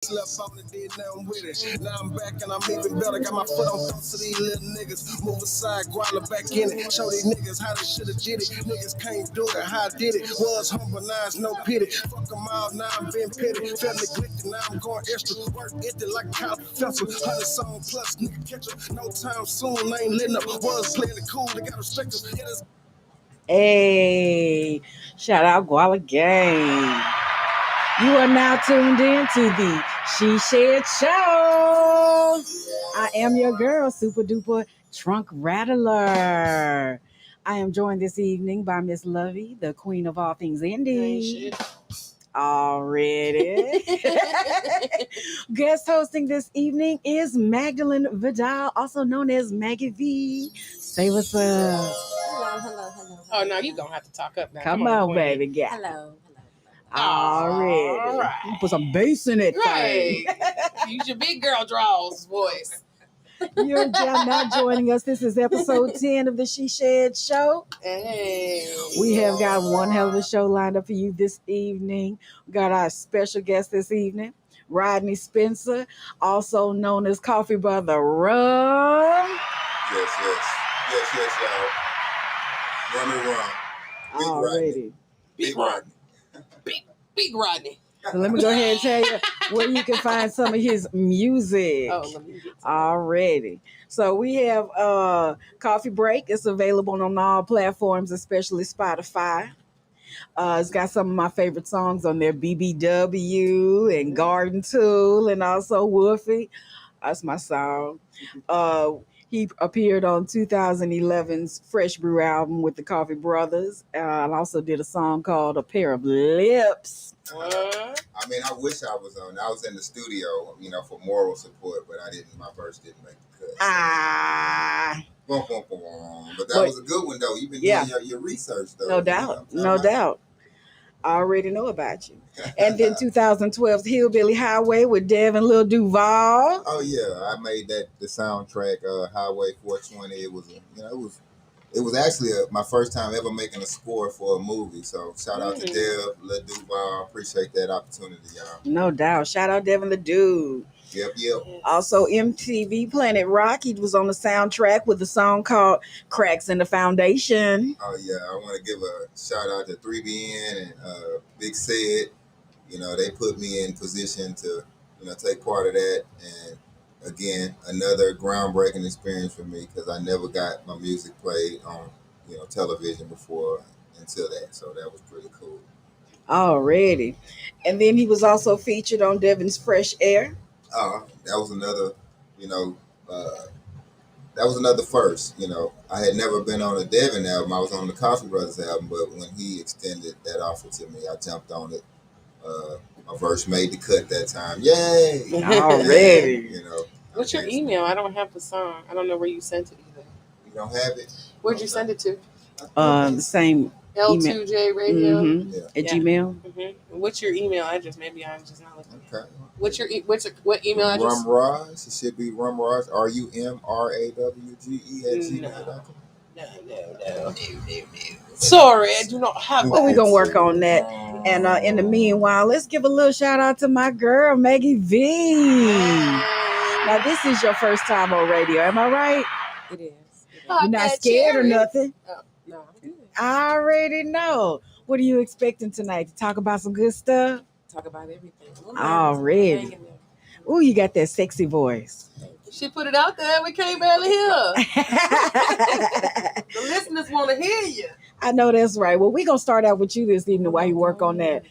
Slept on it, did nothing with it. Now I'm back and I'm even better. Got my foot on throats of these little niggas. Move aside, growler back in it. Show these niggas how they shoulda did it. Niggas can't do it, how I did it. Was humble, now it's no pity. Fuck them all, now I'm being petty. Felt neglected, now I'm going extra. Work ethic like a college professor. 100 song plus, nigga catch up. No time soon, I ain't letting up. Was playing it cool, they got respect us. Yeah, that's Hey, shout out Guala Gang. You are now tuned in to the She Shed Show. I am your girl, super duper trunk rattler. I am joined this evening by Miss Lovey, the queen of all things indie. Already. Guest hosting this evening is Magdalene Vidal, also known as Maggie V. Say what's up. Hello. Oh, no, you're going to have to talk up now. Come on, Queen. baby. Yeah. Hello. Already. All right. Put some bass in it. Right. Use your big girl draws voice. You're now joining us. This is episode 10 of the She Shed Show. Hey. We have got one hell of a show lined up for you this evening. We got our special guest this evening, Rodney Spencer, also known as Coughee Brother Rume. Yes, y'all. Rum. Already. Big Rodney. Big Rodney. So let me go ahead and tell you where you can find some of his music. Oh, let me get to Already. So we have Coffee Break. It's available on all platforms, especially Spotify. It's got some of my favorite songs on there, BBW and Garden Tool, and also Woofy. That's my song. He appeared on 2011's Fresh Brew album with the Coughee Brothers. And also did a song called A Pair of Lips. I mean, I wish I was on. I was in the studio, for moral support, but my verse didn't make the cut. But that was a good one, though. You've been doing your research, though. No doubt. I already know about you. And then 2012's Hillbilly Highway with Dev and Lil Duval. Oh yeah, I made the soundtrack, Highway 420. It was actually my first time ever making a score for a movie. So shout out to Dev, Lil Duval. Appreciate that opportunity, y'all. No doubt. Shout out Dev and Lil Dude. Yep. Also, MTV Planet Rock. He was on the soundtrack with a song called Cracks in the Foundation. Oh, yeah. I want to give a shout out to 3BN and Big Sid. They put me in position to, take part of that. And, again, another groundbreaking experience for me because I never got my music played on, television before until that. So that was pretty cool. Already. And then he was also featured on Devin's Fresh Air. That was another, that was another first. I had never been on a Devin album. I was on the Coughee Brothers album, but when he extended that offer to me, I jumped on it. My verse made the cut that time. Yay! Already. What's your email? I don't have the song. I don't know where you sent it either. You don't have it? Where'd you send it to? The same L2J Radio. At Gmail. What's your email address? Maybe I'm just not looking. Okay. What email address? Rumrawge. It should be Rumrawge. RUMRAWGE at gmail.com. No. Sorry, I do not have that. Well, we're gonna work on that. And in the meanwhile, let's give a little shout out to my girl Maggie V. Now, this is your first time on radio, am I right? It is. You're not scared or nothing. No, I'm good. I already know. What are you expecting tonight? To talk about some good stuff? Talk about everything. Already. Ooh, you got that sexy voice. She put it out there and we can't barely hear. The listeners want to hear you. I know that's right. Well, we're going to start out with you this evening while you work on that.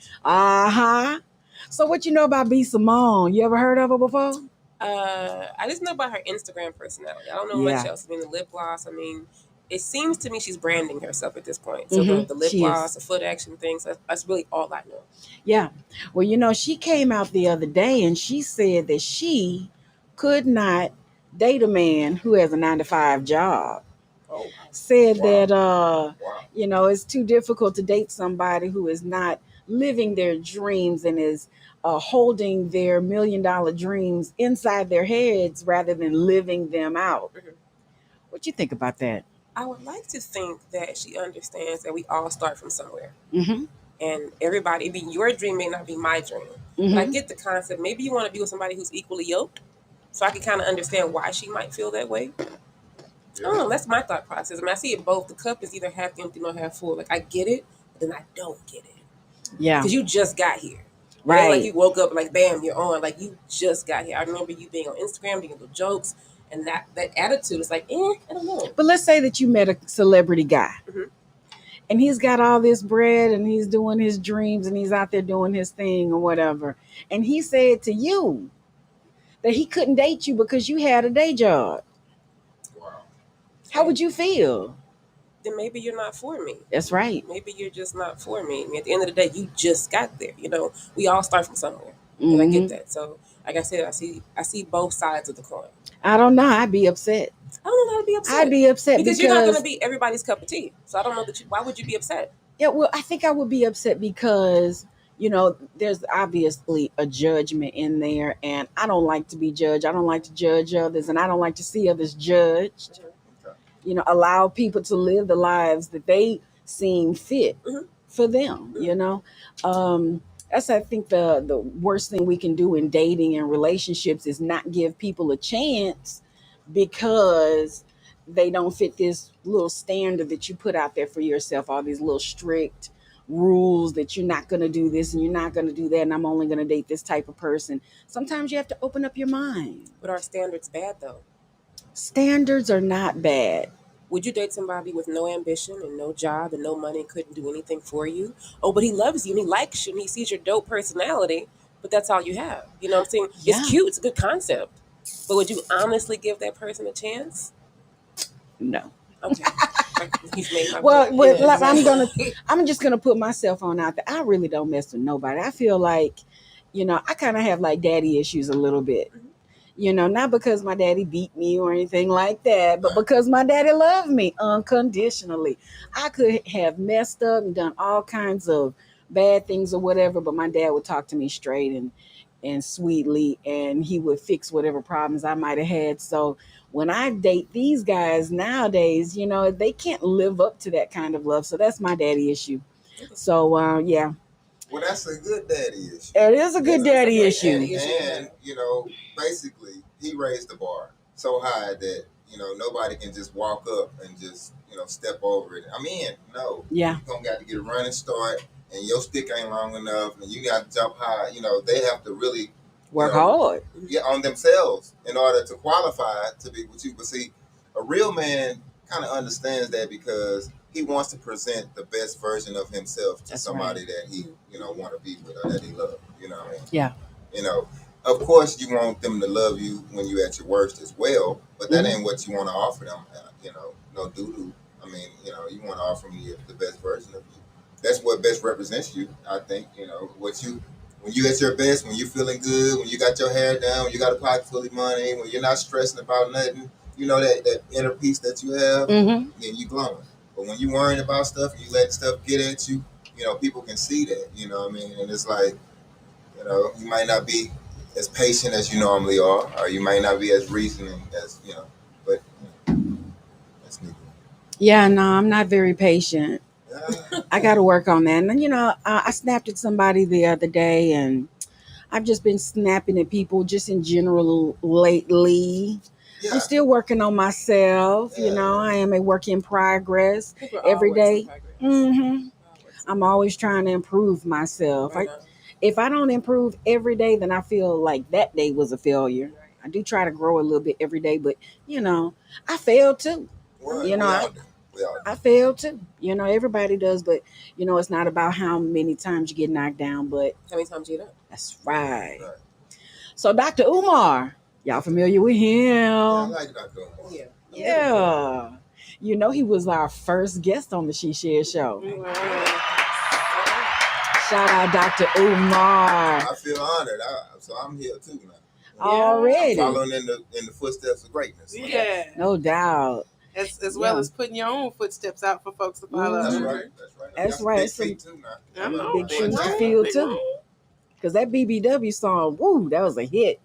So what you know about B. Simone? You ever heard of her before? I just know about her Instagram personality. I don't know much else. I mean, the lip gloss. I mean, it seems to me she's branding herself at this point. So the lip gloss, the foot action things, that's really all I know. Yeah. Well, she came out the other day and she said that she could not date a man who has a 9-to-5 job. Said that, it's too difficult to date somebody who is not living their dreams and is holding their $1 million dreams inside their heads rather than living them out. What you think about that? I would like to think that she understands that we all start from somewhere. Mm-hmm. And everybody, your dream may not be my dream. But I get the concept. Maybe you want to be with somebody who's equally yoked, so I can kind of understand why she might feel that way. I don't know. That's my thought process. I mean, I see it both. The cup is either half empty or half full. Like, I get it, but then I don't get it. Yeah. Because you just got here. Right. It ain't like you woke up and like, bam, you're on. Like, you just got here. I remember you being on Instagram, doing little jokes, and that attitude is like, I don't know. But let's say that you met a celebrity guy. And he's got all this bread and he's doing his dreams and he's out there doing his thing or whatever. And he said to you that he couldn't date you because you had a day job. Wow. How would you feel? Then maybe you're not for me. That's right. Maybe you're just not for me. I mean, at the end of the day, you just got there. You know, we all start from somewhere. And I get that. So, like I said, I see both sides of the coin. I don't know. I'd be upset. I don't know how to be upset. I'd be upset because you're not going to be everybody's cup of tea. So I don't know why would you be upset? Yeah, well, I think I would be upset because, you know, there's obviously a judgment in there, and I don't like to be judged. I don't like to judge others, and I don't like to see others judged. You know, allow people to live the lives that they seem fit for them, you know. That's, I think, the worst thing we can do in dating and relationships is not give people a chance because they don't fit this little standard that you put out there for yourself, all these little strict rules that you're not going to do this and you're not going to do that, and I'm only going to date this type of person. Sometimes you have to open up your mind. But are standards bad, though? Standards are not bad. Would you date somebody with no ambition and no job and no money and couldn't do anything for you? Oh, but he loves you and he likes you and he sees your dope personality, but that's all you have. You know what I'm saying? Yeah. It's cute. It's a good concept. But would you honestly give that person a chance? No. Okay. You've made my well, point. I'm just gonna put myself on out there. I really don't mess with nobody. I feel like, you know, I kind of have like daddy issues a little bit. You know, not because my daddy beat me or anything like that, but because my daddy loved me unconditionally. I could have messed up and done all kinds of bad things or whatever, but my dad would talk to me straight and sweetly, and he would fix whatever problems I might have had. So when I date these guys nowadays, you know, they can't live up to that kind of love. So that's my daddy issue. So, yeah. Well, that's a good daddy issue. It is a good daddy issue. And, you know, basically, he raised the bar so high that, you know, nobody can just walk up and just, you know, step over it. I mean, no. Yeah. You're going to got to get a running start, and your stick ain't long enough, and you got to jump high. You know, they have to really work hard. Yeah, on themselves in order to qualify to be with you. But see, a real man kind of understands that because he wants to present the best version of himself to somebody that he, you know, want to be with or that he loves. You know what I mean? Yeah. You know, of course you want them to love you when you're at your worst as well, but that ain't what you want to offer them. You know, no doo-doo. I mean, you know, you want to offer them the best version of you. That's what best represents you, I think. You know, when you at your best, when you're feeling good, when you got your hair down, when you got a pocket full of money, when you're not stressing about nothing, you know, that inner peace that you have, then you glowing. But when you worrying about stuff and you let stuff get at you, you know, people can see that, you know what I mean? And it's like, you know, you might not be as patient as you normally are, or you might not be as reasoning as, you know, but that's me. Yeah, no, I'm not very patient. I got to work on that. And, you know, I snapped at somebody the other day, and I've just been snapping at people just in general lately. Yeah. I'm still working on myself. Yeah. You know, I am a work in progress every day. I'm always trying to improve myself. If I don't improve every day, then I feel like that day was a failure. I do try to grow a little bit every day, but, you know, I fail too. Well, you know, I fail too. You know, everybody does, but, you know, it's not about how many times you get knocked down, but how many times you get up. That's right. So Dr. Umar, y'all familiar with him? Yeah, I like Dr. Umar. Yeah. You know, he was our first guest on the She Shared Show. Shout out Dr. Umar. I feel honored. So I'm here too now. Already. I'm following in the footsteps of greatness. Yeah. No doubt. As well as putting your own footsteps out for folks to follow. That's right. That's right. Big feet too now. Big shoes to feel too. Because that BBW song, woo, that was a hit.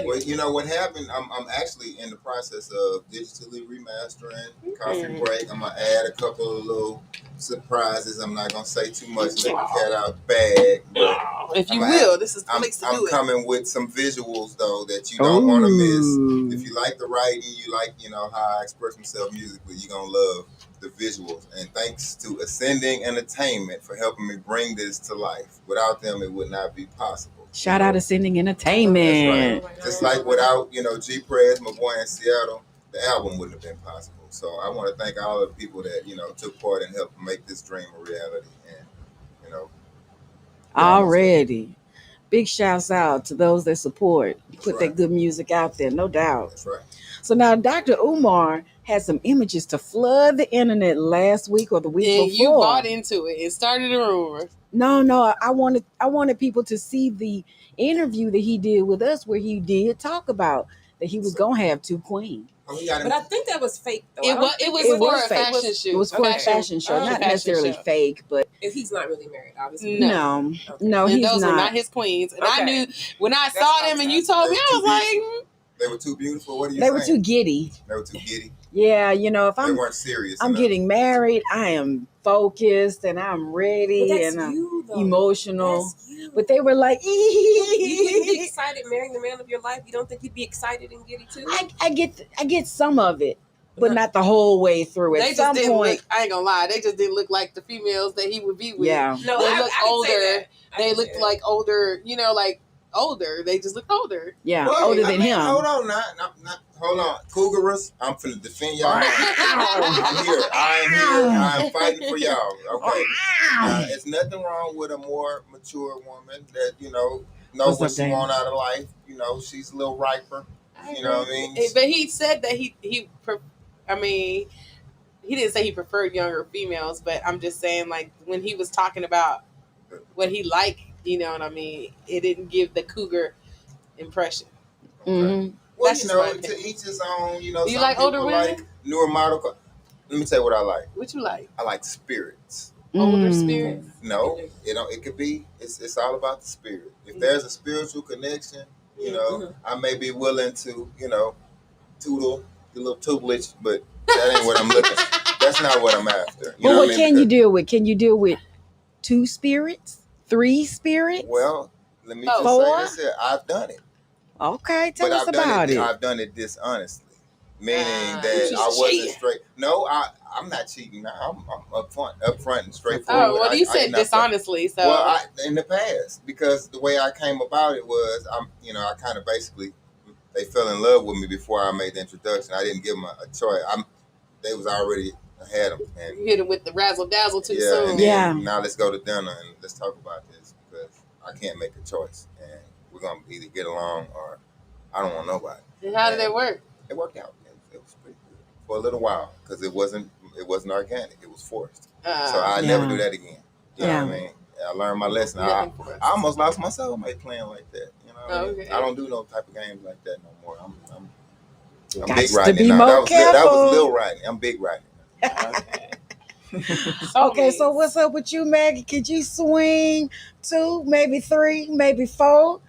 Well, you know what happened? I'm actually in the process of digitally remastering Coughee Break. I'm gonna add a couple of little surprises. I'm not gonna say too much, let the cat out the bag. But if you will, this is the place to do I'm it. coming with some visuals though that you don't want to miss. If you like the writing, you like how I express myself musically, you're gonna love the visuals. And thanks to Ascending Entertainment for helping me bring this to life. Without them, it would not be possible. Shout out Ascending Entertainment. That's right. Just like without, G Prez, my boy in Seattle, the album wouldn't have been possible. So I want to thank all the people that, took part in helping make this dream a reality. And, already. Big shouts out to those that support, put right. that good music out there, no doubt. That's right. So now Dr. Umar had some images to flood the internet last week or the week before. And you bought into it and started a rumor. No, I wanted people to see the interview that he did with us where he did talk about that he was gonna have two queens. But I think that was fake though. It was for a fashion shoot. It was for a fashion show, not necessarily fake, but if he's not really married, obviously. No, and he's those not. were not his queens. And I knew when I saw them and you told me, I was like, they were too beautiful. What are you saying? They were too giddy. They were too giddy. Yeah, if they weren't serious. I'm getting married, I am focused and I'm ready and I'm emotional. But they were like, you wouldn't be excited marrying the man of your life. You don't think you'd be excited and giddy too? I get some of it, but not the whole way through. They just didn't look, I ain't gonna lie, they just didn't look like the females that he would be with. Yeah. No, they looked older. They looked like older, like older. They just looked older. Yeah, older than him. Hold on, hold on. Cougarers, I'm finna defend y'all. I'm here. I'm fighting for y'all. Okay. It's nothing wrong with a more mature woman that, knows what she wants out of life. She's a little riper. You know what I mean? But he said that he didn't say he preferred younger females, but I'm just saying, like, when he was talking about what he liked, you know what I mean, it didn't give the cougar impression. Okay. Mm-hmm. Well, to each his own. Do you like older women? Like newer model. Let me tell you what I like. What you like? I like spirits. Older spirits? No, it could be. It's all about the spirit. If there's a spiritual connection, I may be willing to, toodle, do a little tutelage, but that ain't what I'm looking. That's not what I'm after. But what can you deal with? Can you deal with 2 spirits? 3 spirits? Well, let me just say this here. I've done it. Okay, tell us about it. I've done it dishonestly, meaning that I wasn't straight. No, I'm not cheating. I'm upfront and straightforward. Oh, well, you said dishonestly. So, well, in the past, because the way I came about it was, I kind of basically, they fell in love with me before I made the introduction. I didn't give them a choice. They was already had them. And you hit them with the razzle dazzle too soon. And then, now let's go to dinner and let's talk about this because I can't make a choice and we're gonna either get along or I don't want nobody. And how did it work? It worked out. It was pretty good for a little while because it wasn't organic. It was forced. So I never do that again. You know what I mean? I learned my lesson. I almost lost my soulmate playing like that. You know what I mean? I don't do no type of games like that no more. I'm big riding now. That was Lil riding. I'm big riding. Okay, so what's up with you, Maggie? Could you swing 2, maybe 3, maybe 4?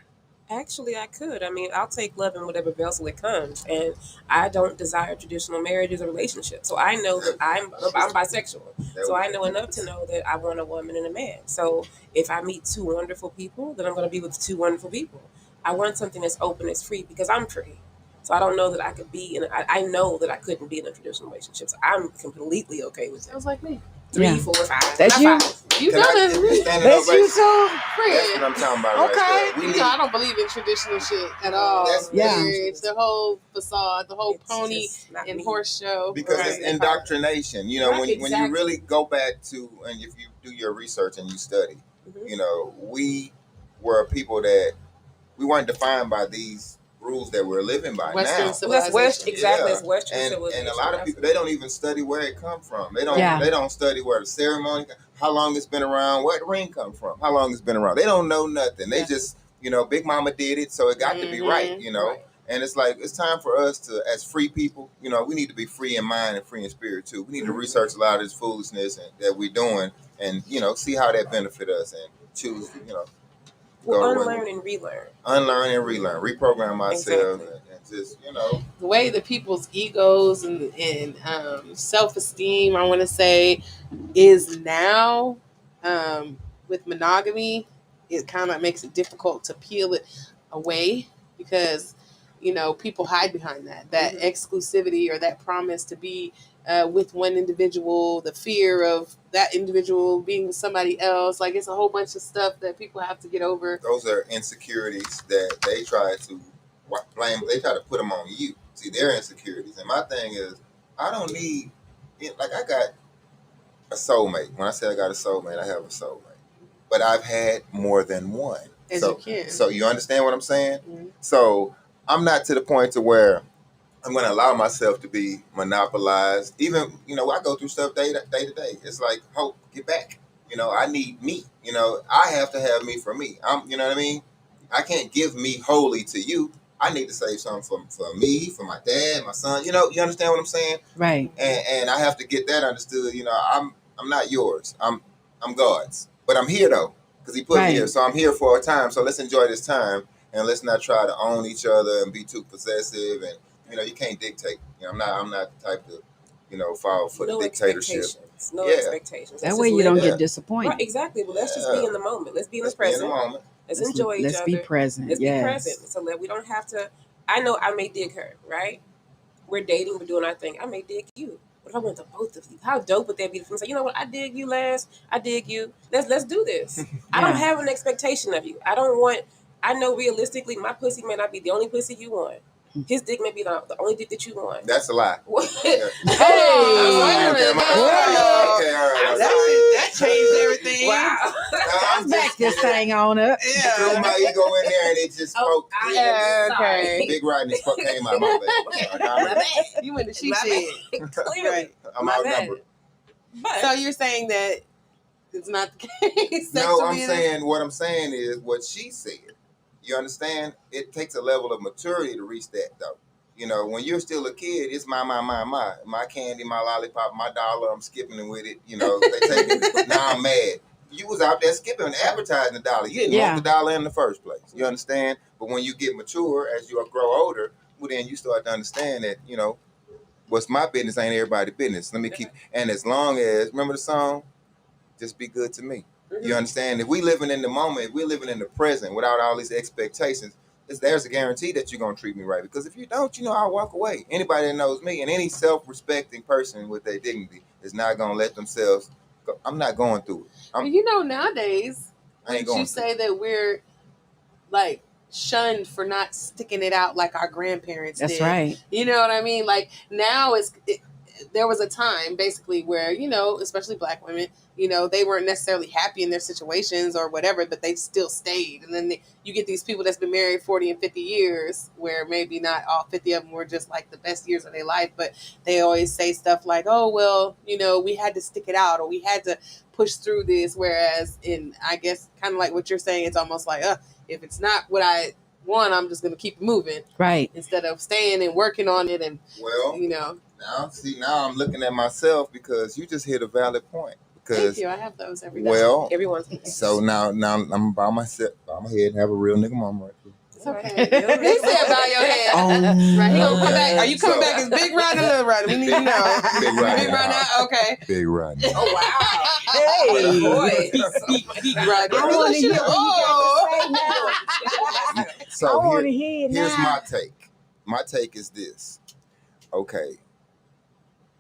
Actually, I could. I mean, I'll take love in whatever vessel it comes, and I don't desire traditional marriages or relationships. So I know that I'm bisexual. So I know enough to know that I want a woman and a man. So if I meet 2 wonderful people, then I'm going to be with 2 wonderful people. I want something that's open, that's free, because I'm free. So I don't know that I could be I know that I couldn't be in a traditional relationship. So I'm completely okay with it. Sounds like me. 3, 4, 5. That's you. 5. You know that. That's you too. That's what I'm talking about. Okay. Right I don't believe in traditional shit at all. It's the whole facade, the whole pony and horse show. Because it's indoctrination. When you really go back to, and if you do your research and you study, we were people that we weren't defined by these rules that we're living by Western now. civilization. It's Western civilization. And a lot of people, they don't even study where it come from. They don't study where the ceremony, how long it's been around, where the ring come from, how long it's been around. They don't know nothing. They just, Big Mama did it, so it got to be right, Right. And it's like, it's time for us to, as free people, we need to be free in mind and free in spirit too. We need to research a lot of this foolishness that we're doing and, see how that benefit us and choose, go the way. Unlearn and relearn. Unlearn and relearn. Reprogram myself Exactly. and just, you know. The way that people's egos and self-esteem, I want to say, is now with monogamy, it kind of makes it difficult to peel it away because, you know, people hide behind that exclusivity or that promise to be with one individual, the fear of that individual being with somebody else. Like, it's a whole bunch of stuff that people have to get over. Those are insecurities that they try to blame. They try to put them on you. See, they're insecurities. And my thing is, I don't need, like, I got a soulmate. When I say I got a soulmate, I have a soulmate. But I've had more than one. As you can. So you understand what I'm saying? Mm-hmm. So I'm not to the point to where I'm going to allow myself to be monopolized. Even, you know, I go through stuff day to day. It's like, hope, get back. You know, I need me. You know, I have to have me for me. You know what I mean? I can't give me wholly to you. I need to save something for me, for my dad, my son. You know, you understand what I'm saying? Right. And I have to get that understood. You know, I'm not yours. I'm God's. But I'm here though, because He put me here. So I'm here for a time. So let's enjoy this time, and let's not try to own each other and be too possessive. And you know, you can't dictate. You know, I'm not the type to, you know, fall for the dictatorship. No expectations. That way you don't get disappointed. Right, exactly. Well, let's just be in the moment. Let's be in the present. Let's enjoy each other. Let's be present. Let's be present. So that we don't have to. I know I may dig her, right? We're dating, we're doing our thing. I may dig you. What if I want the both of you? How dope would that be? To say, you know what? I dig you, Laz. I dig you. Let's do this. I don't have an expectation of you. I know realistically, my pussy may not be the only pussy you want. His dick may be the only dick that you want. That's a lie. Hey, wait a minute. Okay, all right. That changed everything. Wow. Let's back this thing on up. Yeah. Threw my ego in there and it just spoke. Okay. Big Rodney came out my bad. You went to she said. Clearly. I'm outnumbered. But So you're saying that it's not the case? No, I'm saying what I'm saying is what she said. You understand? It takes a level of maturity to reach that, though. You know, when you're still a kid, it's my candy, my lollipop, my dollar. I'm skipping with it. You know, they take it. Now I'm mad. You was out there skipping and advertising the dollar. You didn't want the dollar in the first place. You understand? But when you get mature, as you grow older, well, then you start to understand that, you know, what's my business ain't everybody's business. Let me keep. And as long as, remember the song? Just be good to me. You understand? If we living in the moment, if we're living in the present without all these expectations, there's a guarantee that you're going to treat me right. Because if you don't, you know, I'll walk away. Anybody that knows me and any self-respecting person with their dignity is not going to let themselves go. I'm not going through it. You know, nowadays, would you say that we're like shunned for not sticking it out like our grandparents did? That's right. You know what I mean? Like now there was a time basically where, you know, especially Black women, you know, they weren't necessarily happy in their situations or whatever, but they still stayed. And then you get these people that's been married 40 and 50 years where maybe not all 50 of them were just like the best years of their life, but they always say stuff like, oh, well, you know, we had to stick it out or we had to push through this. Whereas in, I guess, kind of like what you're saying, it's almost like, if it's not what I want, I'm just going to keep moving. Right. Instead of staying and working on it and, you know. Now I'm looking at myself because you just hit a valid point. Thank you. I have those every day. Well, everyone's so now I'm by myself, by my head, and have a real nigga mama right here. It's okay. He said bow your head. Right, he gonna come back. Are you coming back as Big Rodney or Little Rodney? We need to know. Big Rodney. Big Rodney. Okay. Big Rodney. Oh wow. Hey. Boy. Big Rodney. I want to hear what you got to say now. So here's my take. My take is this. Okay.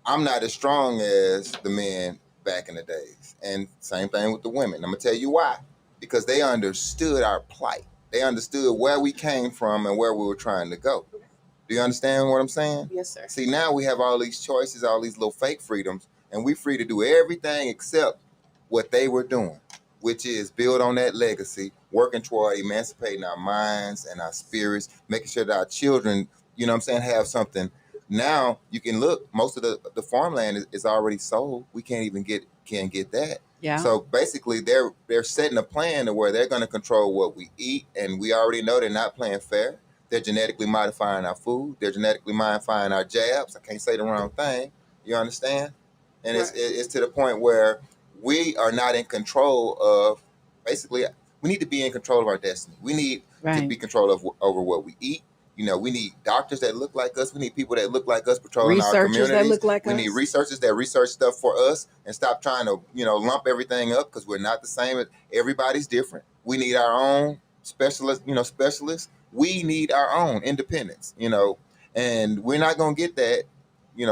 I'm not as strong as the men back in the days. And same thing with the women. I'm going to tell you why. Because they understood our plight. They understood where we came from and where we were trying to go. Do you understand what I'm saying? Yes, sir. See, now we have all these choices, all these little fake freedoms, and we're free to do everything except what they were doing, which is build on that legacy, working toward emancipating our minds and our spirits, making sure that our children, you know what I'm saying, have something. Now you can look, most of the farmland is already sold. We can't get that. Yeah. So basically they're setting a plan to where they're going to control what we eat, and we already know they're not playing fair. They're genetically modifying our food. They're genetically modifying our jabs. I can't say the wrong thing. You understand? And it's to the point where we are not in control of, basically, We need to be in control of our destiny. We need to be control of over what we eat. We need doctors that look like us. We need people that look like us patrolling our communities. Researchers that look like us. We need researchers that research stuff for us and stop trying to, lump everything up because we're not the same. Everybody's different. We need our own specialists. We need our own independence, and we're not going to get that,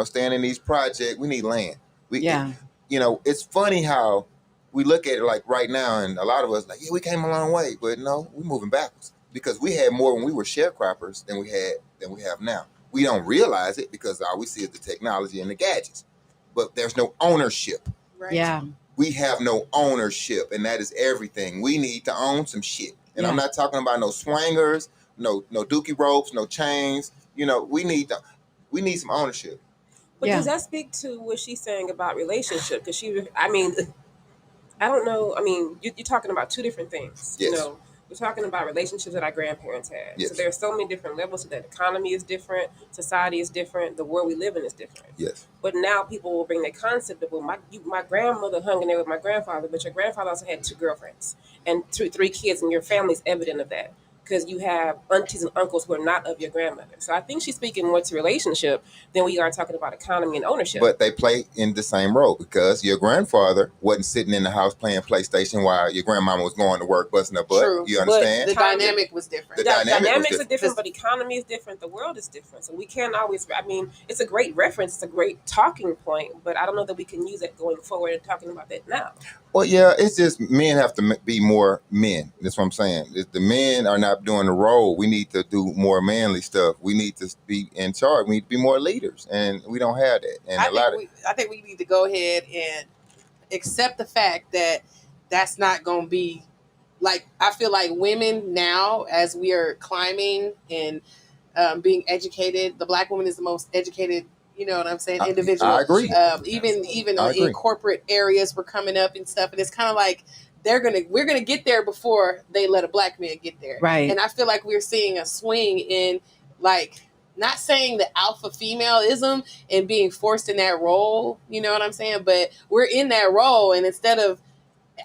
staying in these projects. We need land. It's funny how we look at it like right now, and a lot of us like, yeah, we came a long way, but no, we're moving backwards because we had more when we were sharecroppers than we have now. We don't realize it because all we see is the technology and the gadgets, but there's no ownership. Right. Yeah. We have no ownership, and that is everything. We need to own some shit. And I'm not talking about no swangers, no dookie ropes, no chains. We need some ownership. But does that speak to what she's saying about relationship? Because I don't know. I mean, you're talking about two different things. Yes. We're talking about relationships that our grandparents had. Yes. So there are so many different levels to that. Economy is different. Society is different. The world we live in is different. Yes. But now people will bring the concept of, well, my grandmother hung in there with my grandfather, but your grandfather also had 2 girlfriends and 3 kids, and your family's evident of that because you have aunties and uncles who are not of your grandmother. So I think she's speaking more to relationship than we are talking about economy and ownership. But they play in the same role because your grandfather wasn't sitting in the house playing PlayStation while your grandmama was going to work busting her butt. True. You understand? But the dynamic was different. The dynamics are different, but economy is different. The world is different. So we can't always, it's a great reference. It's a great talking point, but I don't know that we can use it going forward and talking about that now. Well, yeah, it's just men have to be more men. That's what I'm saying. If the men are not doing the role, we need to do more manly stuff. We need to be in charge. We need to be more leaders, and we don't have that. And I think we need to go ahead and accept the fact that that's not going to be like. I feel like women now, as we are climbing and being educated, the Black woman is the most educated. You know what I'm saying? Individual. I agree. Even in corporate areas, we're coming up and stuff, and it's kind of like we're gonna get there before they let a Black man get there. Right. And I feel like we're seeing a swing in not saying the alpha femaleism and being forced in that role. You know what I'm saying? But we're in that role, and instead of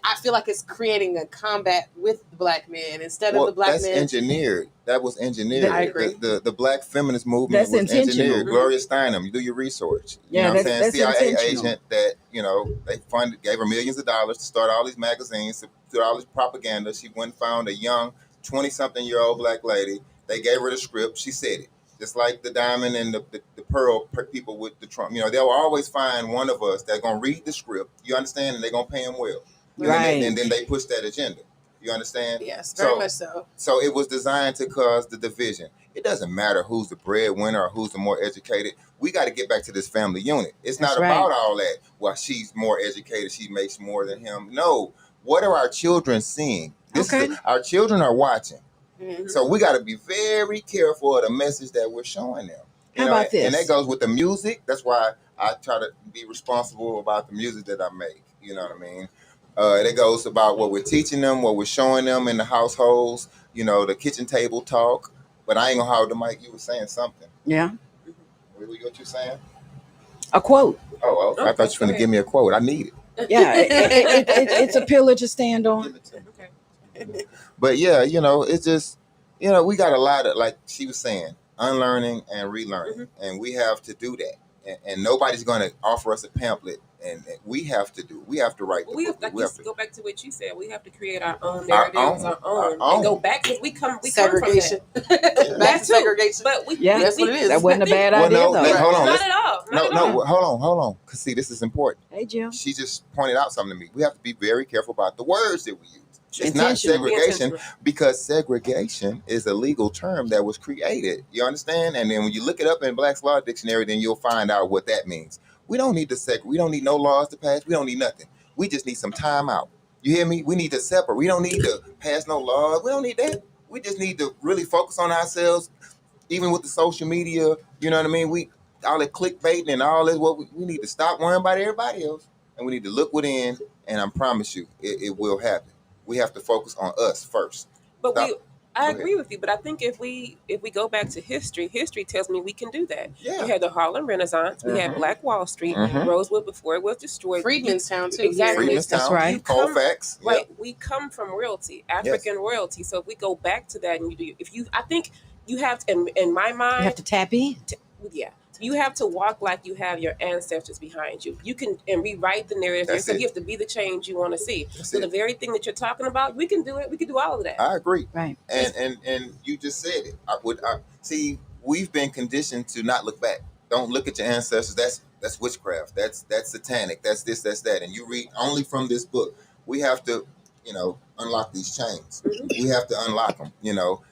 I feel like it's creating a combat with the Black man instead of the Black man. That's engineered. That was engineered. I agree. The Black feminist movement was engineered. Gloria Steinem, you do your research. You know what I'm saying? CIA agent that, they gave her millions of dollars to start all these magazines, to do all this propaganda. She went and found a young 20-something-year-old Black lady. They gave her the script. She said it. Just like the diamond and the pearl people with the Trump. They'll always find one of us that's going to read the script. You understand? And they're going to pay him well. And then they push that agenda. You understand? Yes, very much so. So it was designed to cause the division. It doesn't matter who's the breadwinner or who's the more educated. We got to get back to this family unit. It's not about all that. Well, she's more educated. She makes more than him. No. What are our children seeing? Our children are watching. Mm-hmm. So we got to be very careful of the message that we're showing them. How about this? And that goes with the music. That's why I try to be responsible about the music that I make. You know what I mean? It goes about what we're teaching them, what we're showing them in the households, the kitchen table talk. But I ain't gonna hold the mic. You were saying something. Yeah. What you saying? A quote. Oh, I thought you were gonna give me a quote. I need it. Yeah, it's a pillar to stand on. Okay. But yeah, it's just, we got a lot of, like she was saying, unlearning and relearning, and we have to do that. And nobody's gonna offer us a pamphlet. And we have to write the book. We have to go back to what you said. We have to create our own narratives, our own. And go back because we come segregation. Come from that. Back to segregation. But that's what it is. That wasn't a bad idea, though. Hold on. Not at all. No, hold on. Because see, this is important. Hey, Jim. She just pointed out something to me. We have to be very careful about the words that we use. It's not segregation because segregation is a legal term that was created. You understand? And then when you look it up in Black's Law Dictionary, then you'll find out what that means. We don't need to we don't need no laws to pass. We don't need nothing. We just need some time out. You hear me? We need to separate. We don't need to pass no laws. We don't need that. We just need to really focus on ourselves, even with the social media. You know what I mean? All that clickbaiting and all this. We need to stop worrying about everybody else, and we need to look within. And I promise you, it will happen. We have to focus on us first. But I agree with you, but I think if we go back to history tells me we can do that. Yeah. We had the Harlem Renaissance, we had Black Wall Street, Rosewood before it was destroyed. Freedmanstown too. Exactly. Freedmanstown, That's right. Colfax. Right. We come from royalty, African royalty. So if we go back to that, and I think you have to, in my mind, You have to tap in. You have to walk like you have your ancestors behind you. You can and rewrite the narrative. So you have to be the change you want to see. The very thing that you're talking about, we can do it. We can do all of that. I agree. Right. And you just said it. See, we've been conditioned to not look back. Don't look at your ancestors. That's witchcraft. That's satanic. That's this. That's that. And you read only from this book. We have to, unlock these chains. We have to unlock them.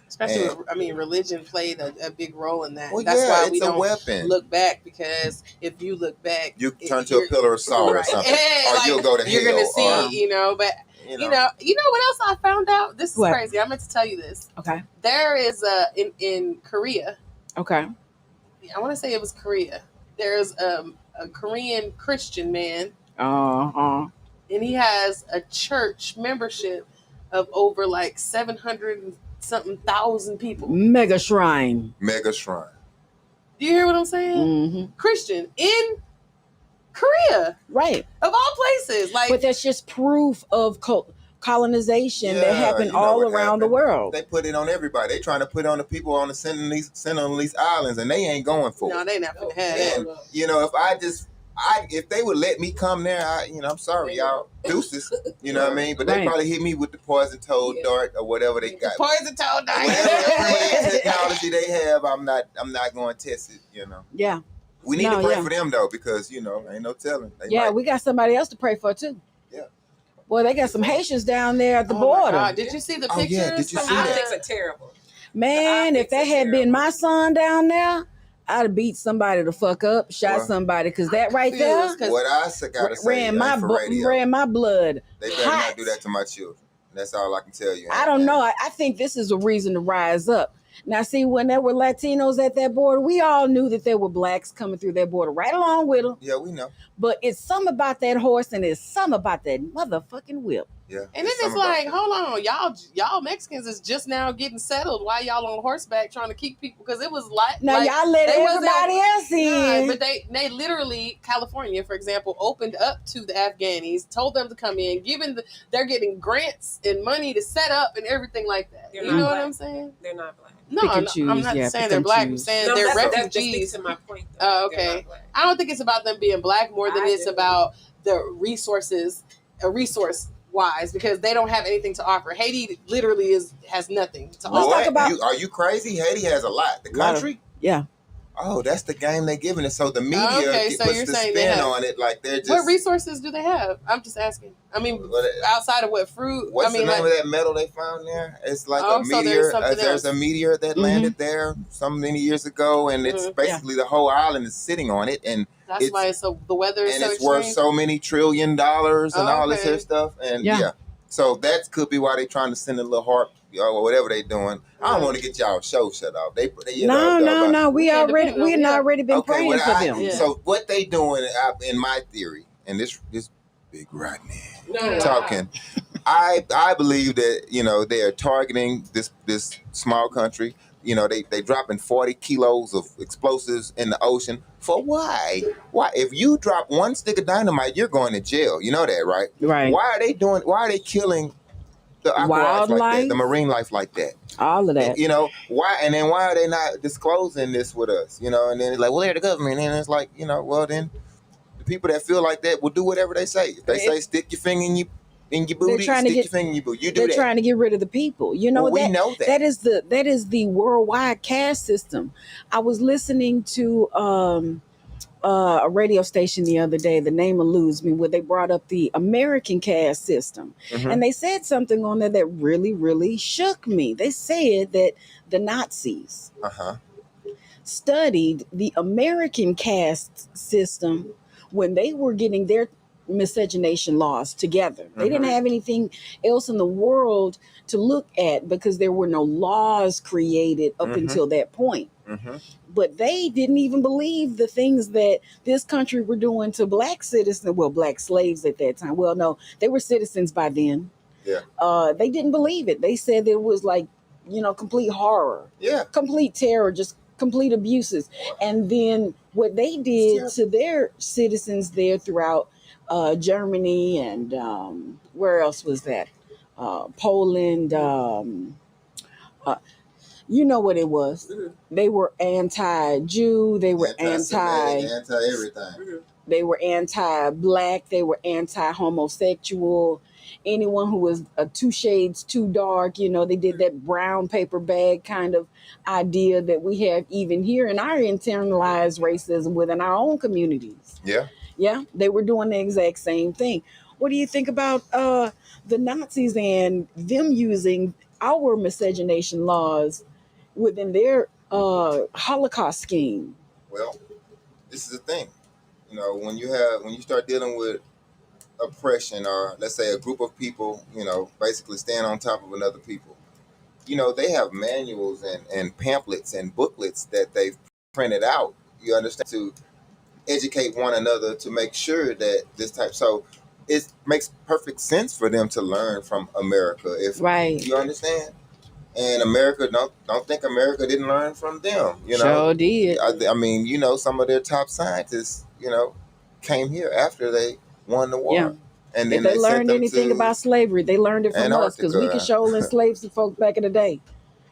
Especially, religion played a big role in that. Well, That's why we it's a don't weapon. look back, because if you look back, you turn to a pillar of salt or something, or you'll go to hell. You're gonna see, But you know what else I found out? This is crazy. I meant to tell you this. Okay. There is in Korea. Okay. I want to say it was Korea. There's a Korean Christian man. And he has a church membership of over like 700 and something thousand people. Mega shrine. Do you hear what I'm saying? Mm-hmm. Christian in Korea, right? Of all places, but that's just proof of colonization that happened all around the world. They put it on everybody. They trying to put it on the people on the Sentinelese Islands, and they ain't going for it. No, they not gonna have that. If they would let me come there, I'm sorry, y'all, deuces. You know what I mean? But they probably hit me with the poison toad dart or whatever they got. Poison toad dart. Whatever technology they have, I'm not going to test it. Yeah. We need to pray for them though, because ain't no telling. We got somebody else to pray for too. Yeah. Boy, they got some Haitians down there at the border. Did you see the pictures? Yeah. Did you see that? Optics are terrible. Man, if that had been my son down there, I'd have beat somebody the fuck up, shot somebody, because that right there, what I gotta say, ran my blood. They better not do that to my children. That's all I can tell you. I don't know. I think this is a reason to rise up. Now, see, when there were Latinos at that border, we all knew that there were blacks coming through that border right along with them. Yeah, we know. But it's something about that horse, and it's something about that motherfucking whip. Yeah. And then it's like, hold on, y'all Mexicans is just now getting settled. Why y'all on horseback trying to keep people? Because it was now y'all let everybody else in. But they literally, California, for example, opened up to the Afghanis, told them to come in, they're getting grants and money to set up and everything like that. You know what I'm saying? They're not black. No, I'm not saying they're black. I'm saying they're refugees. To my point, oh, okay. I don't think it's about them being black more than it's about the resources, resource wise, because they don't have anything to offer. Haiti literally has nothing to offer. Let's talk about. Are you crazy? Haiti has a lot. The country. Yeah. Oh, that's the game they're giving it. So the media puts the spin on it like they're just. What resources do they have? I'm just asking. I mean, outside of what fruit? What's the name of that metal they found there? It's like a meteor. There's a meteor that landed there so many years ago, and it's basically the whole island is sitting on it, and that's why the weather is so it's worth so many $1 trillion and all this other stuff, and so that could be why they're trying to send a little harp. Or whatever they doing. I don't want to get y'all show shut off. No. We already been praying for them. Yeah. So what they doing, in my theory, and this big right now talking, I believe that they are targeting this small country. They dropping 40 kilos of explosives in the ocean. For why? Why? If you drop one stick of dynamite, you're going to jail. You know that, right? Right. Why are they killing the wildlife like that, the marine life like that? All of that. Why? And then why are they not disclosing this with us? And then it's like, well, they're the government. And it's like, well, then the people that feel like that will do whatever they say. If they say stick your finger in your booty, stick your finger in your booty. You do that. They're trying to get rid of the people. We know that. That is the worldwide caste system. I was listening to a radio station the other day, the name eludes me, where they brought up the American caste system. Mm-hmm. And they said something on there that really, really shook me. They said that the Nazis studied the American caste system when they were getting their miscegenation laws together. They didn't have anything else in the world to look at because there were no laws created up until that point. But they didn't even believe the things that this country were doing to black citizens, black slaves at that time. Well, no, they were citizens by then. Yeah. They didn't believe it. They said it was like complete horror. Yeah. Complete terror, just complete abuses. And then what they did to their citizens there throughout Germany and where else was that? Poland. You know what it was. They were anti-Jew. They were anti-everything. They were anti-black. They were anti-homosexual. Anyone who was 2 shades too dark, they did that brown paper bag kind of idea that we have even here in our internalized racism within our own communities. Yeah. Yeah, they were doing the exact same thing. What do you think about the Nazis and them using our miscegenation laws within their Holocaust scheme? Well, this is the thing. When you start dealing with oppression, or let's say a group of people, basically stand on top of another people, they have manuals and pamphlets and booklets that they've printed out, you understand, to educate one another to make sure that this type. So it makes perfect sense for them to learn from America, if right. You understand. And America, don't think America didn't learn from them. Sure did. I mean, some of their top scientists, came here after they won the war. Yeah. And then if they learned anything about slavery, they learned it from us, because we could show enslave some folks back in the day.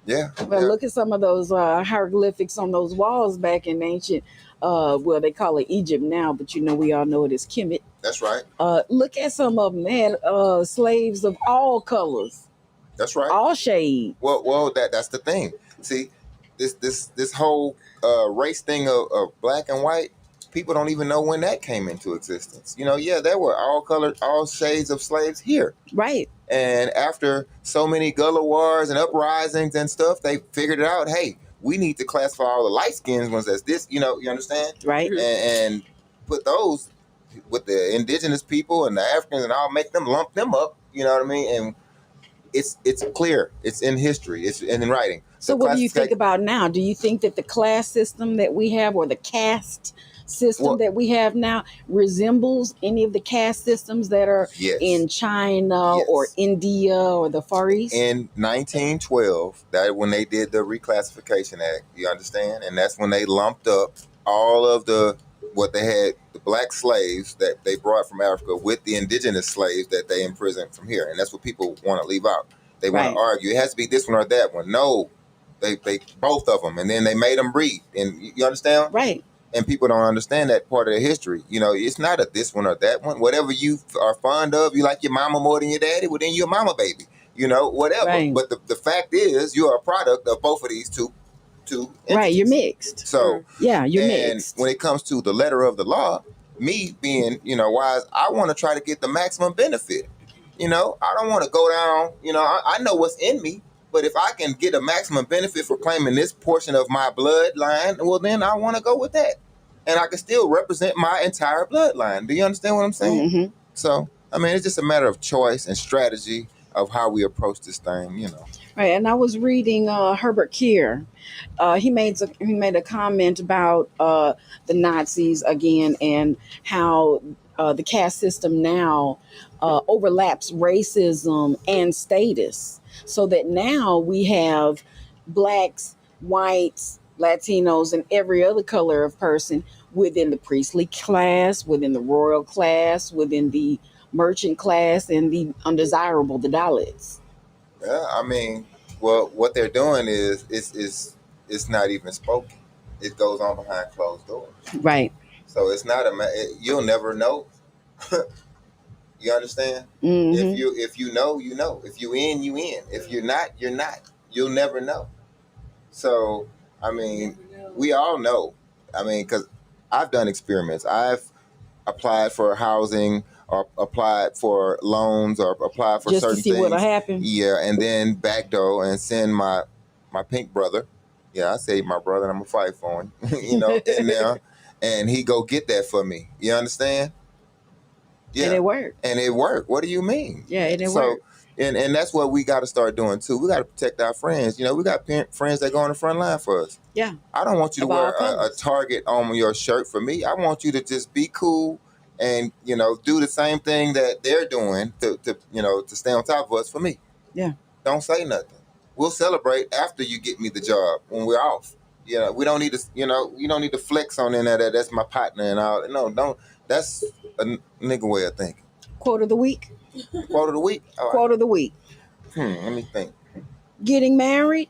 Yeah. But look at some of those hieroglyphics on those walls back in ancient, they call it Egypt now, but we all know it as Kemet. That's right. Look at some of them. They had slaves of all colors. That's right. All shades. Well, that's the thing. See, this whole race thing of black and white, people don't even know when that came into existence. There were all shades of slaves here. Right. And after so many Gullah wars and uprisings and stuff, they figured it out. Hey, we need to classify all the light-skinned ones as this. You understand? Right. And put those with the indigenous people and the Africans and all, lump them up. You know what I mean? And it's clear. It's in history. It's in writing. So what do you think about now? Do you think that the class system that we have, or the caste system that we have now, resembles any of the caste systems that are in China or India or the Far East? In 1912, that when they did the Reclassification Act, you understand? And that's when they lumped up all of the black slaves that they brought from Africa with the indigenous slaves that they imprisoned from here. And that's what people want to leave out. They want to argue, it has to be this one or that one. No, they both of them. And then they made them breed. And you understand? Right. And people don't understand that part of the history. It's not a this one or that one. Whatever you are fond of, you like your mama more than your daddy, well, then you're a mama baby. Whatever. Right. But the fact is, you are a product of both of these two entities. Right, you're mixed. So you're mixed. And when it comes to the letter of the law, me being, wise, I want to try to get the maximum benefit. I don't want to go down, I know what's in me, but if I can get a maximum benefit for claiming this portion of my bloodline, well, then I want to go with that. And I can still represent my entire bloodline. Do you understand what I'm saying? Mm-hmm. So, it's just a matter of choice and strategy of how we approach this thing, Right, and I was reading Herbert Keir. He made a comment about the Nazis again, and how the caste system now overlaps racism and status, so that now we have blacks, whites, Latinos, and every other color of person within the priestly class, within the royal class, within the merchant class, and the undesirable, the Dalits. Yeah, what they're doing is it's not even spoken. It goes on behind closed doors. Right. So it's not you'll never know. You understand? Mm-hmm. If you know, you know. If you in, you in. If you're not, you're not. You'll never know. So we all know. Because I've done experiments. I've applied for housing, or applied for loans, or applied for just certain to see things. what'll happen. Yeah, and then backdoor and send my pink brother. Yeah, I say my brother, and I'm gonna fight for him. In there, and he go get that for me. You understand? Yeah, And it worked. And it worked. What do you mean? Yeah, and it worked. And that's what we got to start doing too. We got to protect our friends. We got friends that go on the front line for us. Yeah. I don't want you to wear a target on your shirt for me. I want you to just be cool and do the same thing that they're doing to stay on top of us for me. Yeah. Don't say nothing. We'll celebrate after you get me the job when we're off. We don't need to. You don't need to flex on in that. That's my partner and all. No, don't. That's a nigga way of thinking. Quote of the week. Quote of the week. All right. Quote of the week. Let me think. Getting married,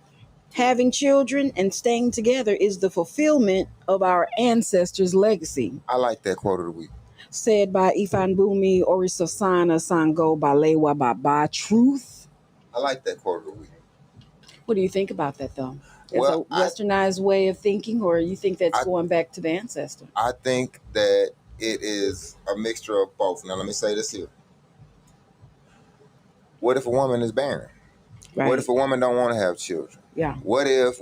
having children, and staying together is the fulfillment of our ancestors' legacy. I like that quote of the week. Said by Ifeanyi Orisosana Sango Balewa Baba. Truth. I like that quote of the week. What do you think about that, though? As Well, a westernized way of thinking, or you think that's going back to the ancestor? I think that it is a mixture of both. Now, let me say this here. What if a woman is barren? Right. What if a woman don't want to have children? Yeah. What if?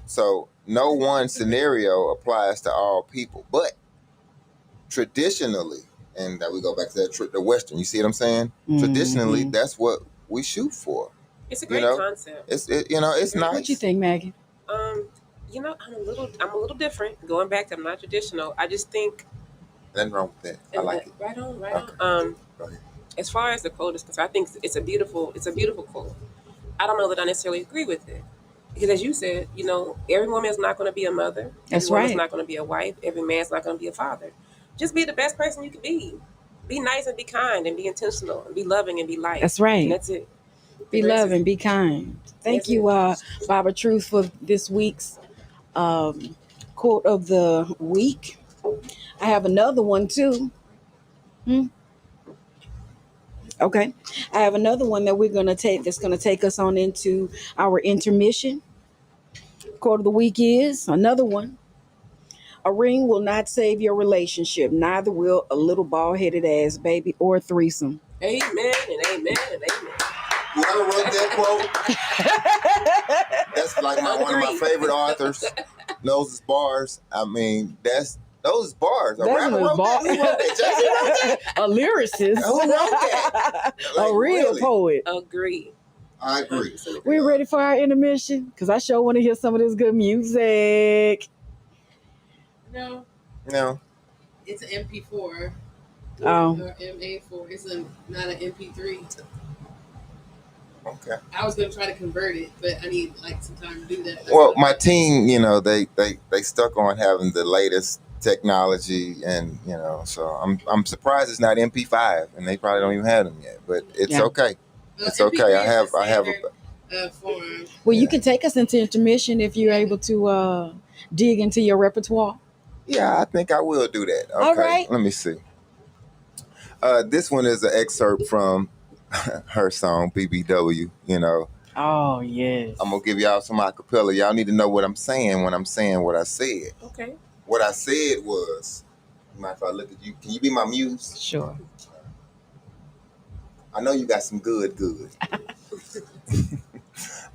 So no one scenario applies to all people. But traditionally, and that we go back to that the Western, you see what I'm saying? Mm-hmm. Traditionally, that's what we shoot for. It's a great concept. It's nice. What you think, Maggie? I'm a little different. Going back, I'm not traditional. I just think nothing wrong with that. I like it. Right on. Go ahead. As far as the quote is concerned, I think it's a beautiful quote. I don't know that I necessarily agree with it. Because as you said, every woman is not going to be a mother. That's every right. woman's not going to be a wife. Every man's not going to be a father. Just be the best person you can be. Be nice and be kind and be intentional and be loving and be light. That's right. And that's it. Be loving, be kind. Thank you, Baba Truth, for this week's quote of the week. I have another one too. Okay. I have another one that we're going to take that's going to take us on into our intermission. Quote of the week is another one. A ring will not save your relationship. Neither will a little bald-headed ass baby or a threesome. Amen and amen and amen. Whoever wrote that quote, that's like one of my favorite authors. Those bars. I mean, those bars. A rapper wrote that? Who wrote that? Jay-Z wrote that? A lyricist. Who wrote that? A real poet. Agree. I agree. We ready for our intermission? Because I sure want to hear some of this good music. No. It's an MP4. Or MA4. It's not an MP3. Okay. I was gonna try to convert it, but I need some time to do that. Well, my team, they stuck on having the latest technology, and so I'm surprised it's not MP5, and they probably don't even have them yet. But it's okay. It's okay. I have a form. Well, you can take us into intermission if you're able to dig into your repertoire. Yeah, I think I will do that. Okay. All right. Let me see. This one is an excerpt from her song BBW. Oh yes. I'm gonna give y'all some acapella. Y'all need to know what I'm saying when I'm saying what I said. Okay. What I said was, mind if I look at you? Can you be my muse? Sure. I know you got some good.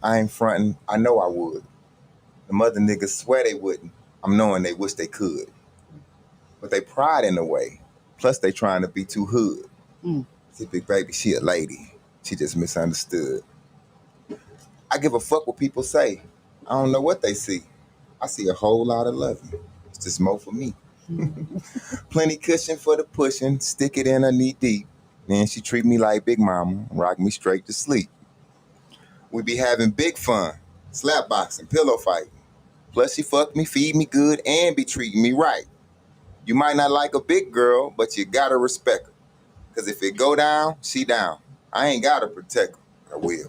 I ain't fronting. I know I would. The mother niggas swear they wouldn't. I'm knowing they wish they could. But they pride in the way. Plus they trying to be too hood. See, big baby, she a lady. She just misunderstood. I give a fuck what people say. I don't know what they see. I see a whole lot of loving. It's just more for me. Plenty cushion for the pushing. Stick it in her knee deep. Then she treat me like Big Mama. Rock me straight to sleep. We be having big fun. Slap boxing, pillow fighting. Plus she fuck me, feed me good, and be treating me right. You might not like a big girl, but you gotta respect her. Cause if it go down, she down. I ain't gotta protect her. I will.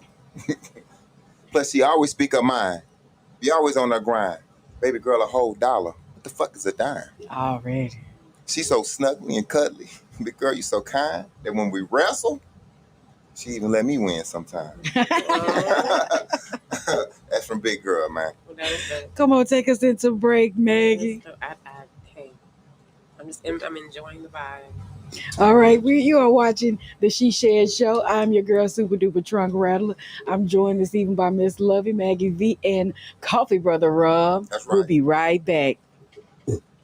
Plus she always speak her mind. Be always on her grind. Baby girl, a whole dollar. What the fuck is a dime? Already. She so snuggly and cuddly. Big girl, you so kind that when we wrestle, she even let me win sometimes. That's from Big Girl, man. Come on, take us into break, Maggie. I'm enjoying the vibe. All right, you are watching the She Shared Show. I'm your girl, Super Duper Trunk Rattler. I'm joined this evening by Miss Lovey, Maggie V, and Coughee Brother Rob. That's right. We'll be right back.